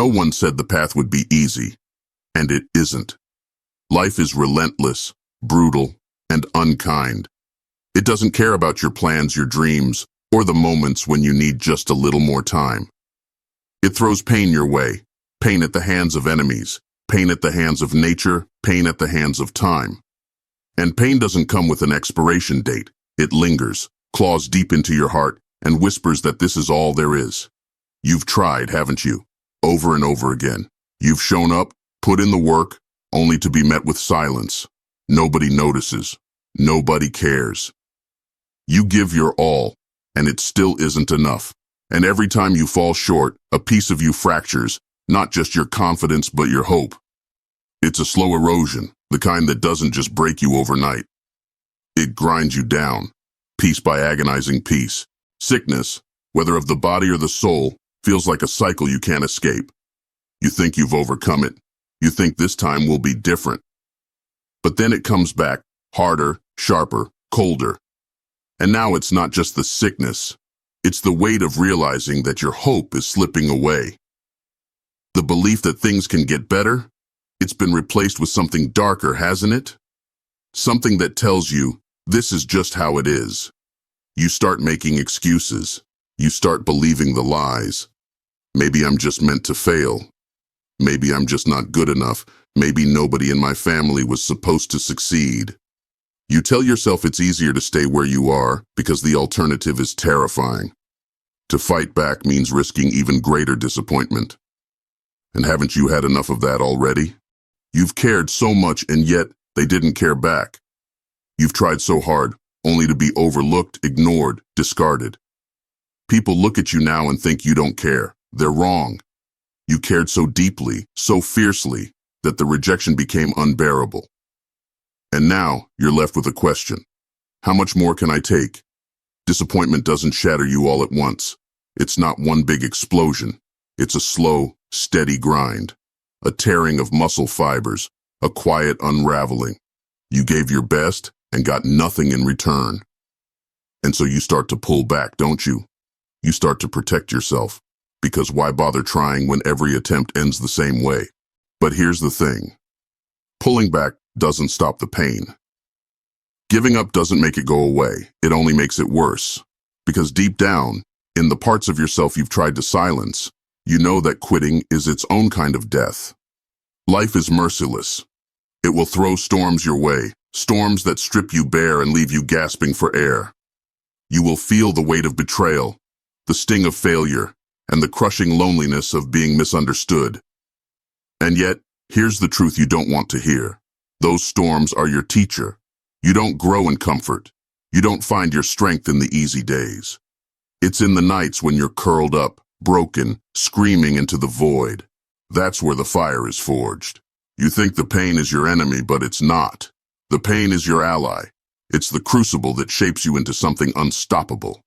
No one said the path would be easy, and it isn't. Life is relentless, brutal, and unkind. It doesn't care about your plans, your dreams, or the moments when you need just a little more time. It throws pain your way, pain at the hands of enemies, pain at the hands of nature, pain at the hands of time. And pain doesn't come with an expiration date. It lingers, claws deep into your heart, and whispers that this is all there is. You've tried, haven't you? Over and over again. You've shown up, put in the work, only to be met with silence. Nobody notices. Nobody cares. You give your all, and it still isn't enough. And every time you fall short, a piece of you fractures, not just your confidence but your hope. It's a slow erosion, the kind that doesn't just break you overnight. It grinds you down, piece by agonizing piece. Sickness, whether of the body or the soul, feels like a cycle you can't escape. You think you've overcome it. You think this time will be different. But then it comes back, harder, sharper, colder. And now it's not just the sickness. It's the weight of realizing that your hope is slipping away. The belief that things can get better, it's been replaced with something darker, hasn't it? Something that tells you, this is just how it is. You start making excuses. You start believing the lies. Maybe I'm just meant to fail. Maybe I'm just not good enough. Maybe nobody in my family was supposed to succeed. You tell yourself it's easier to stay where you are because the alternative is terrifying. To fight back means risking even greater disappointment. And haven't you had enough of that already? You've cared so much and yet they didn't care back. You've tried so hard, only to be overlooked, ignored, discarded. People look at you now and think you don't care. They're wrong. You cared so deeply, so fiercely, that the rejection became unbearable. And now, you're left with a question. How much more can I take? Disappointment doesn't shatter you all at once. It's not one big explosion. It's a slow, steady grind. A tearing of muscle fibers, a quiet unraveling. You gave your best and got nothing in return. And so you start to pull back, don't you? You start to protect yourself. Because why bother trying when every attempt ends the same way? But here's the thing. Pulling back doesn't stop the pain. Giving up doesn't make it go away. It only makes it worse. Because deep down, in the parts of yourself you've tried to silence, you know that quitting is its own kind of death. Life is merciless. It will throw storms your way, storms that strip you bare and leave you gasping for air. You will feel the weight of betrayal, the sting of failure, and the crushing loneliness of being misunderstood. And yet, here's the truth you don't want to hear. Those storms are your teacher. You don't grow in comfort. You don't find your strength in the easy days. It's in the nights when you're curled up, broken, screaming into the void. That's where the fire is forged. You think the pain is your enemy, but it's not. The pain is your ally. It's the crucible that shapes you into something unstoppable.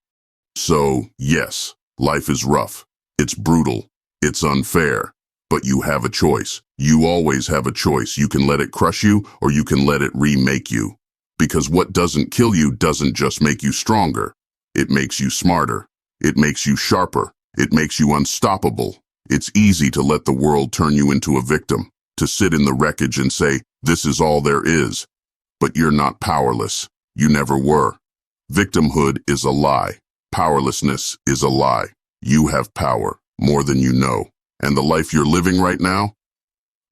So, yes, life is rough. It's brutal. It's unfair. But you have a choice. You always have a choice. You can let it crush you, or you can let it remake you. Because what doesn't kill you doesn't just make you stronger. It makes you smarter. It makes you sharper. It makes you unstoppable. It's easy to let the world turn you into a victim, to sit in the wreckage and say, this is all there is. But you're not powerless. You never were. Victimhood is a lie. Powerlessness is a lie. You have power, more than you know. And the life you're living right now?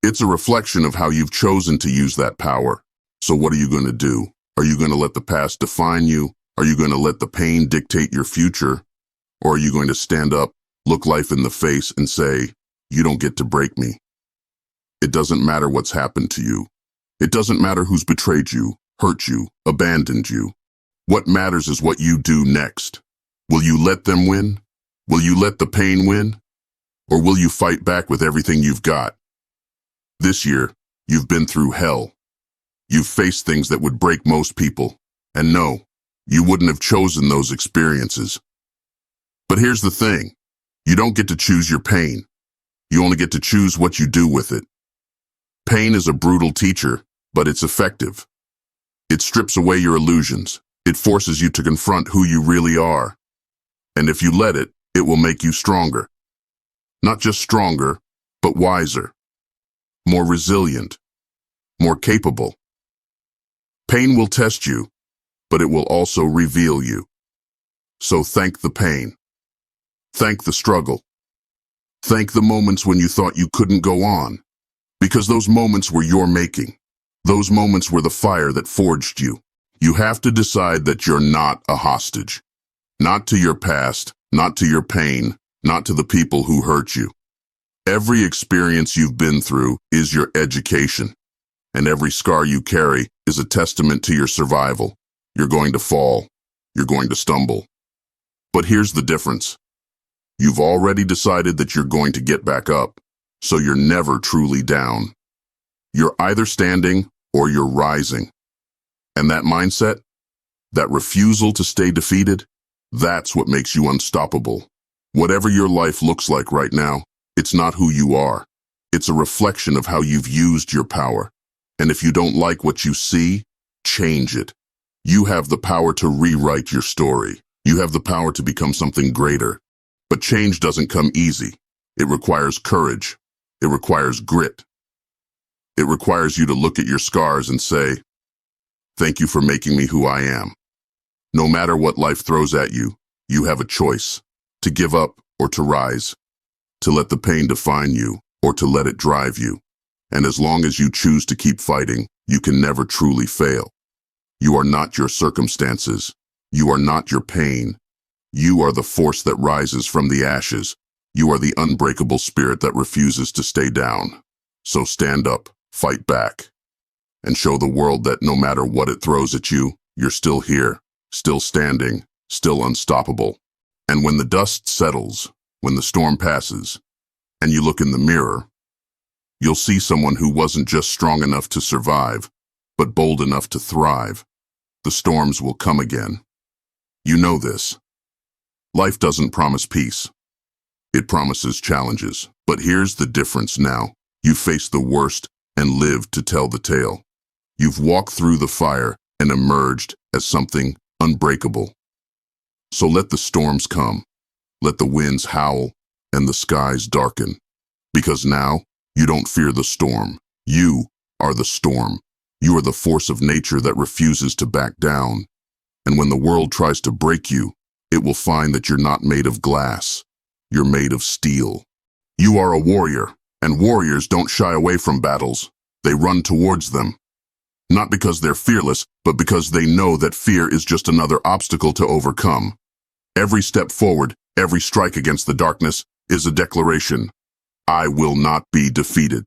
It's a reflection of how you've chosen to use that power. So what are you going to do? Are you going to let the past define you? Are you going to let the pain dictate your future? Or are you going to stand up, look life in the face, and say, you don't get to break me? It doesn't matter what's happened to you. It doesn't matter who's betrayed you, hurt you, abandoned you. What matters is what you do next. Will you let them win? Will you let the pain win? Or will you fight back with everything you've got? This year, you've been through hell. You've faced things that would break most people. And no, you wouldn't have chosen those experiences. But here's the thing. You don't get to choose your pain. You only get to choose what you do with it. Pain is a brutal teacher, but it's effective. It strips away your illusions. It forces you to confront who you really are. And if you let it, it will make you stronger. Not just stronger, but wiser, more resilient, more capable. Pain will test you, but it will also reveal you. So thank the pain. Thank the struggle. Thank the moments when you thought you couldn't go on, because those moments were your making. Those moments were the fire that forged you. You have to decide that you're not a hostage. Not to your past, not to your pain, not to the people who hurt you. Every experience you've been through is your education, and every scar you carry is a testament to your survival. You're going to fall. You're going to stumble. But here's the difference. You've already decided that you're going to get back up, so you're never truly down. You're either standing or you're rising. And that mindset, that refusal to stay defeated, that's what makes you unstoppable. Whatever your life looks like right now, it's not who you are. It's a reflection of how you've used your power. And if you don't like what you see, change it. You have the power to rewrite your story. You have the power to become something greater. But change doesn't come easy. It requires courage. It requires grit. It requires you to look at your scars and say, "Thank you for making me who I am." No matter what life throws at you, you have a choice to give up or to rise, to let the pain define you or to let it drive you. And as long as you choose to keep fighting, you can never truly fail. You are not your circumstances. You are not your pain. You are the force that rises from the ashes. You are the unbreakable spirit that refuses to stay down. So stand up, fight back, and show the world that no matter what it throws at you, you're still here, still standing, still unstoppable. And when the dust settles, when the storm passes, and you look in the mirror, you'll see someone who wasn't just strong enough to survive, but bold enough to thrive. The storms will come again. You know this. Life doesn't promise peace. It promises challenges. But here's the difference now. You faced the worst and lived to tell the tale. You've walked through the fire and emerged as something unbreakable. So let the storms come. Let the winds howl and the skies darken. Because now, you don't fear the storm. You are the storm. You are the force of nature that refuses to back down. And when the world tries to break you, it will find that you're not made of glass. You're made of steel. You are a warrior, and warriors don't shy away from battles. They run towards them. Not because they're fearless, but because they know that fear is just another obstacle to overcome. Every step forward, every strike against the darkness is a declaration. I will not be defeated.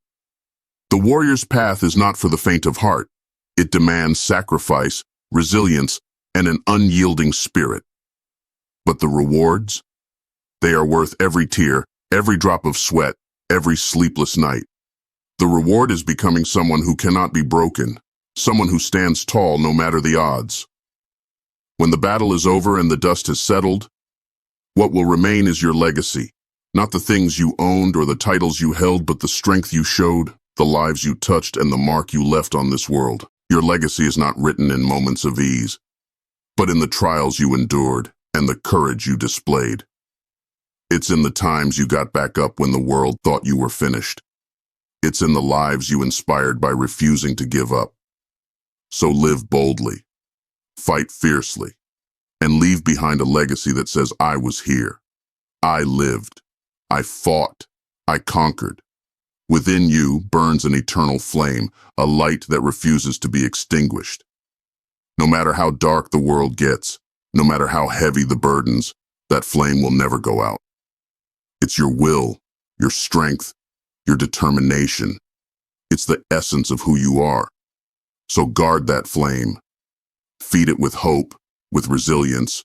The warrior's path is not for the faint of heart. It demands sacrifice, resilience, and an unyielding spirit. But the rewards? They are worth every tear, every drop of sweat, every sleepless night. The reward is becoming someone who cannot be broken, someone who stands tall no matter the odds. When the battle is over and the dust has settled, what will remain is your legacy. Not the things you owned or the titles you held, but the strength you showed, the lives you touched, and the mark you left on this world. Your legacy is not written in moments of ease, but in the trials you endured and the courage you displayed. It's in the times you got back up when the world thought you were finished. It's in the lives you inspired by refusing to give up. So live boldly, fight fiercely, and leave behind a legacy that says, I was here. I lived. I fought. I conquered. Within you burns an eternal flame, a light that refuses to be extinguished. No matter how dark the world gets, no matter how heavy the burdens, that flame will never go out. It's your will, your strength, your determination. It's the essence of who you are. So guard that flame. Feed it with hope, with resilience,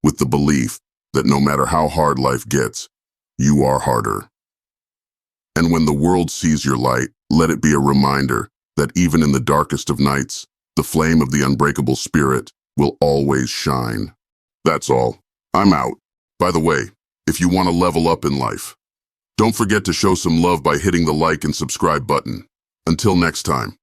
with the belief that no matter how hard life gets, you are harder. And when the world sees your light, let it be a reminder that even in the darkest of nights, the flame of the unbreakable spirit will always shine. That's all. I'm out. By the way, if you want to level up in life, don't forget to show some love by hitting the like and subscribe button. Until next time.